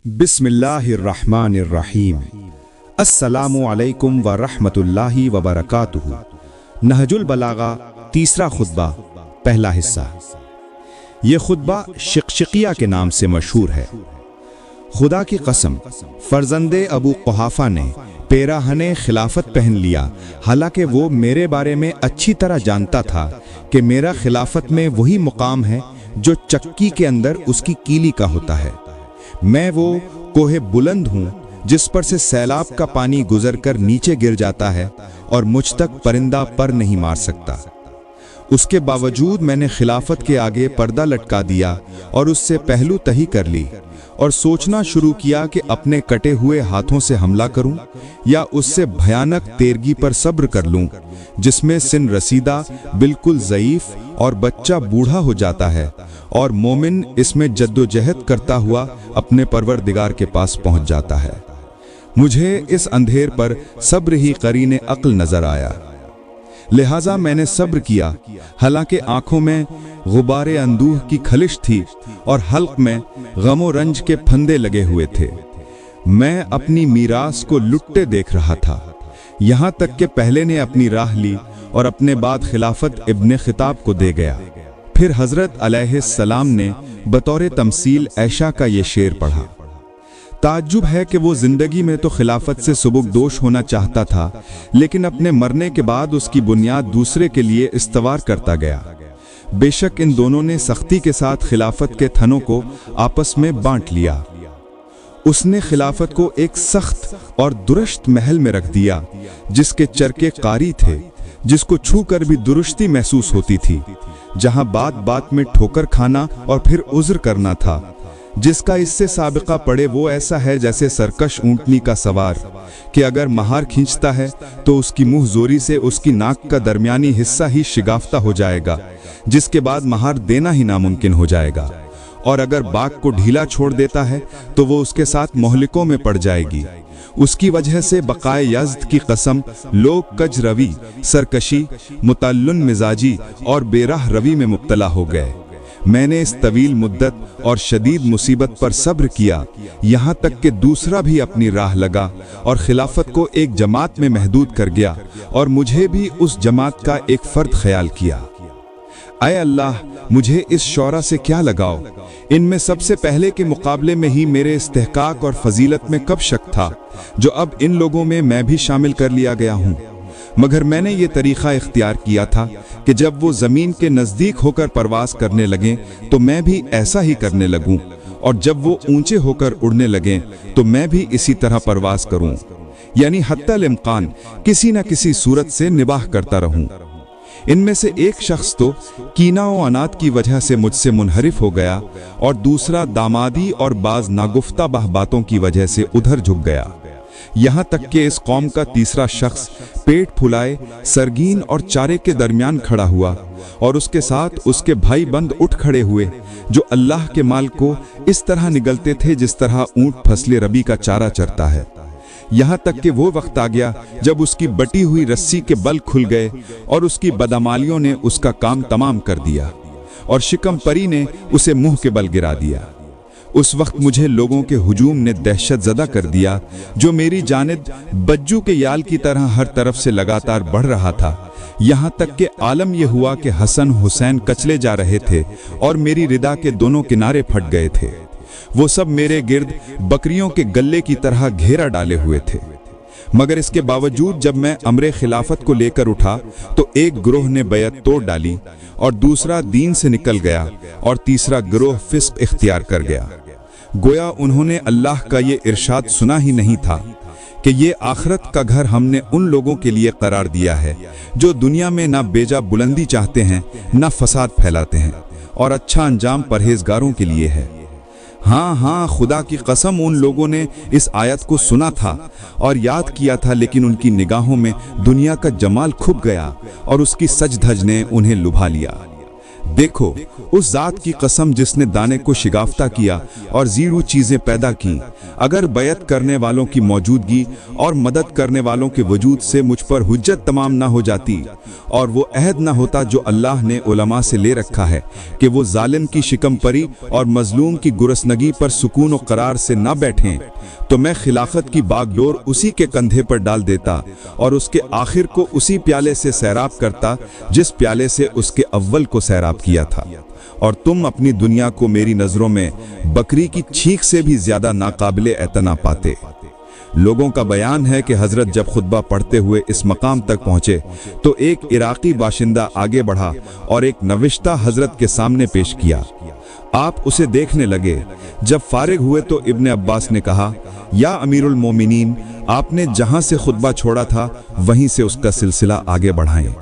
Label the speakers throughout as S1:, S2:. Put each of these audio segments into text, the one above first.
S1: बिस्मिल्लाहिर्रहमानिर्रहीम। अस्सलामु अलैकुम व रहमतुल्लाहि व बरकातुहू। नहजुल बलागा तीसरा खुतबा, पहला हिस्सा। ये खुतबा शिक़शिक़िया के नाम से मशहूर है। खुदा की कसम, फर्जंदे अबू कुहाफा ने पेराहने खिलाफत पहन लिया, हालांकि वो मेरे बारे में अच्छी तरह जानता था कि मेरा खिलाफत में वही मुकाम है जो चक्की के अंदर उसकी कीली का होता है। मैं वो कोहे बुलंद हूँ जिस पर से सैलाब का पानी गुजरकर नीचे गिर जाता है और मुझ तक परिंदा पर नहीं मार सकता। उसके बावजूद मैंने खिलाफत के आगे पर्दा लटका दिया और उससे पहलू तही कर ली और सोचना शुरू किया कि अपने कटे हुए हाथों से हमला करूं या उससे भयानक तेरगी पर सब्र कर लूं, जिसमें सिन रसीदा बिल्कुल ज़ईफ और बच्चा बूढ़ा हो जाता है और मोमिन इसमें जद्दोजहद करता हुआ अपने परवरदिगार के पास पहुंच जाता है। मुझे इस अंधेर पर सब्र ही करीने अक्ल नजर आया, लिहाजा मैंने सब्र किया, हालांकि आंखों में गुबारे अंदूह की खलिश थी और हल्क में गमो रंज के फंदे लगे हुए थे। मैं अपनी मीरास को लुट्टे देख रहा था, यहाँ तक कि पहले ने अपनी राह ली और अपने बाद खिलाफत इब्ने खिताब को दे गया। फिर हजरत अलैहिस्सलाम ने बतौर तमसील ऐशा का ये शेर पढ़ा। ताज्जुब है कि वो जिंदगी में तो खिलाफत से सुबुकदोश होना चाहता था, लेकिन अपने मरने के बाद उसकी बुनियाद दूसरे के लिए इस्तवार करता गया। बेशक इन दोनों ने सख्ती के साथ खिलाफत के थनों को आपस में बांट लिया। उसने खिलाफत को एक सख्त और दुरुस्त महल में रख दिया, जिसके चरके कारी थे, जिसको छूकर भी दुरुस्ती महसूस होती थी, जहां बात बात में ठोकर खाना और फिर उज्र करना था। जिसका इससे साबिका पड़े वो ऐसा है जैसे सरकश ऊंटनी का सवार कि अगर महार खींचता है तो उसकी मुंह जोरी से उसकी नाक का दरमियानी हिस्सा ही शिगाफ्ता हो जाएगा, जिसके बाद महार देना ही नामुमकिन हो जाएगा, और अगर बाग को ढीला छोड़ देता है तो वो उसके साथ मोहलिकों में पड़ जाएगी। उसकी वजह से बकाए यज़्द की कसम लोग कज रवी, सरकशी, मुतल्लन मिजाजी और बेराह रवी में मुब्तला हो गए। मैंने इस तवील मुद्दत और शदीद मुसीबत पर सब्र किया, यहाँ तक कि दूसरा भी अपनी राह लगा और खिलाफत को एक जमात में महदूद कर गया और मुझे भी उस जमात का एक फर्द ख्याल किया। ऐ अल्लाह, मुझे इस शौरा से क्या लगाओ, इनमें सबसे पहले के मुकाबले में ही मेरे इस्तेहकाक और फजीलत में कब शक था, जो अब इन लोगों में मैं भी शामिल कर लिया गया हूँ। मगर मैंने ये तरीक़ा इख्तियार किया था कि जब वो ज़मीन के नज़दीक होकर परवास करने लगें तो मैं भी ऐसा ही करने लगूं, और जब वो ऊंचे होकर उड़ने लगें तो मैं भी इसी तरह परवास करूं, यानी हत्तल इम्कान किसी न किसी सूरत से निबाह करता रहूं। इनमें से एक शख्स तो कीना व अनात की वजह से मुझसे मुनहरिफ हो गया और दूसरा दामादी और बाज नागुफ्ता बातों की वजह से उधर झुक गया। यहाँ तक कि इस कौम का तीसरा शख्स पेट फुलाए सरगीन और चारे के दरमियान खड़ा हुआ और उसके साथ उसके भाई बंद उठ खड़े हुए, जो अल्लाह के माल को इस तरह निगलते थे जिस तरह ऊंट फसले रबी का चारा चरता है। यहाँ तक कि वो वक्त आ गया जब उसकी बटी हुई रस्सी के बल खुल गए और उसकी बदअमालियों ने उसका काम तमाम कर दिया और शिकम परी ने उसे मुंह के बल गिरा दिया। उस वक्त मुझे लोगों के हुजूम ने दहशत ज़दा कर दिया, जो मेरी जानिब बज्जू के याल की तरह हर तरफ से लगातार बढ़ रहा था। यहाँ तक कि आलम यह हुआ कि हसन हुसैन कचले जा रहे थे और मेरी रिदा के दोनों किनारे फट गए थे। वो सब मेरे गिर्द बकरियों के गल्ले की तरह घेरा डाले हुए थे। मगर इसके बावजूद जब मैं अमरे खिलाफत को लेकर उठा तो एक ग्रोह ने बैत तोड़ डाली और दूसरा दीन से निकल गया और तीसरा ग्रोह फिस्क इख्तियार कर गया। गोया उन्होंने अल्लाह का ये इरशाद सुना ही नहीं था कि ये आखिरत का घर हमने उन लोगों के लिए करार दिया है जो दुनिया में ना बेजा बुलंदी चाहते हैं, ना फसाद फैलाते हैं, और अच्छा अंजाम परहेजगारों के लिए है। हाँ, खुदा की कसम, उन लोगों ने इस आयत को सुना था और याद किया था, लेकिन उनकी निगाहों में दुनिया का जमाल खुप गया और उसकी सज धज ने उन्हें लुभा लिया। देखो, उस जात की कसम जिसने दाने को शिगाफ्ता किया और जीरो चीजें पैदा की, अगर बैत करने वालों की मौजूदगी और मदद करने वालों के वजूद से मुझ पर हुज्जत तमाम ना हो जाती और वो अहद ना होता जो अल्लाह ने उलमा से ले रखा है कि वो जालिम की शिकम परी और मजलूम की गुरसनगी पर सुकून और करार से ना बैठें, तो मैं खिलाफत की बागडोर उसी के कंधे पर डाल देता और उसके आखिर को उसी प्याले से सैराब करता जिस प्याले से उसके अव्वल को सैराब किया था। और तुम अपनी दुनिया को मेरी नजरों में बकरी की छींक से भी ज्यादा नाकाबिले एतना पाते। लोगों का बयान है कि हजरत जब खुतबा पढ़ते हुए इस मकाम तक पहुंचे तो एक इराकी बाशिंदा आगे बढ़ा और एक नविश्ता हजरत के सामने पेश किया। आप उसे देखने लगे। जब फारिग हुए तो इब्ने अब्बास ने कहा, या अमीरुल मोमिनीन, आपने जहां से खुतबा छोड़ा था वहीं से उसका सिलसिला आगे बढ़ाएं।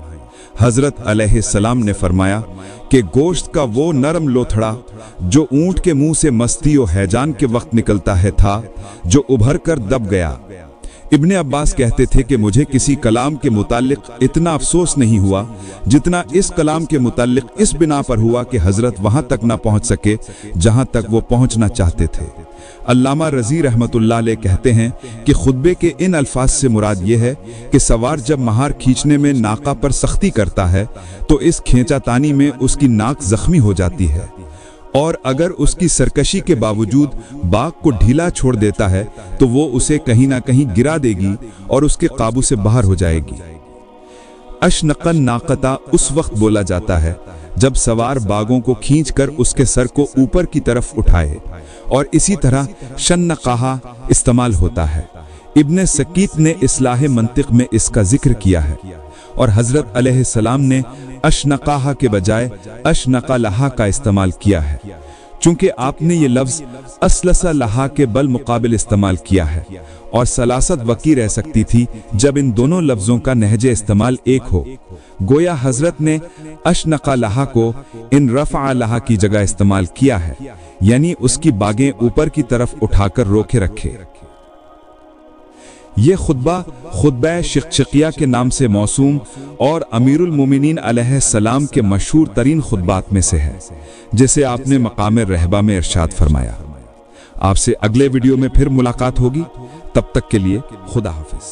S1: हजरत अलैहिस्सलाम ने फरमाया कि गोश्त का वो नरम लोथड़ा जो ऊंट के मुंह से मस्ती और हैजान के वक्त निकलता है था, जो उभर कर दब गया। इब्ने अब्बास कहते थे कि मुझे किसी कलाम के मुतालिक इतना अफसोस नहीं हुआ जितना इस कलाम के मुतालिक इस बिना पर हुआ कि हजरत वहां तक ना पहुंच सके जहां तक वो पहुंचना चाहते थे। अल्लामा रजी रहमतुल्लाह अलैह कहते हैं कि खुतबे के इन अल्फाज से मुराद ये है कि सवार जब महार खींचने में नाका पर सख्ती करता है तो इस खींचातानी में उसकी नाक जख्मी हो जाती है, और अगर उसकी सरकशी के बावजूद बाग को ढीला छोड़ देता है तो वो उसे कहीं ना कहीं गिरा देगी और उसके काबू से बाहर हो जाएगी। अशनकन नाकता उस वक्त बोला जाता है जब सवार बागों को खींचकर उसके सर को ऊपर की तरफ उठाए, और इसी तरह शन्नकाहा इस्तेमाल होता है। इब्ने सकीत ने इस्लाह मंतिक में इसका जिक्र किया है और हजरत अलैहिस्सलाम ने अशनकाहा के बजाय अशनकालहा का इस्तेमाल किया है, चूंकि आपने ये लफ्ज असलसा लहा के बल मुकाबिल इस्तेमाल किया है और सलासत वकी रह सकती थी जब इन दोनों लफ्जों का नहजे इस्तेमाल एक हो। गोया हजरत ने अशनकालहा को इन रफ़ा लहा की जगह इस्तेमाल किया है, यानी उसकी बागें ऊपर की तरफ उठाकर रोके रखे। ये खुतबा शिक़शिक़िया के नाम से मौसूम और अमीरुल मोमिनीन अलैहिस्सलाम के मशहूर तरीन खुतबात में से है, जिसे आपने मकाम रहबा में इरशाद फरमाया। आपसे अगले वीडियो में फिर मुलाकात होगी, तब तक के लिए खुदा हाफिज।